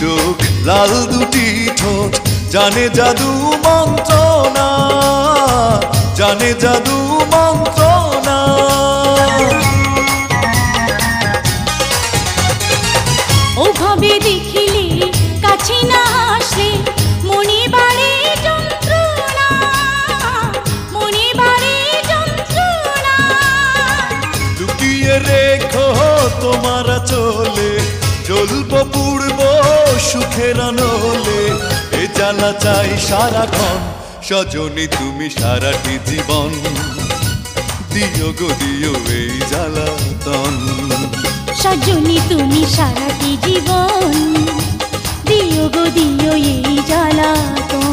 চোখ লাল দুটি ঠোঁট জানে জাদু মন্ত্রণা, জানে জাদু মন্ত্রণা। ওভাবে দেখিলে কাছে না আসলে মনে বাড়ে যন্ত্রণা, মনে বাড়ে যন্ত্রণা। লুকিয়ে রেখো তোমার চলে জ্বলব পুড়ব সুখের আনলে। এ জ্বালা চাই সারাক্ষণ সজনী তুমি সারাটি জীবন, দিও গো দিও এই জ্বালাতন। সজনী তুমি সারাটি জীবন, দিও গো দিও এই জ্বালাতন।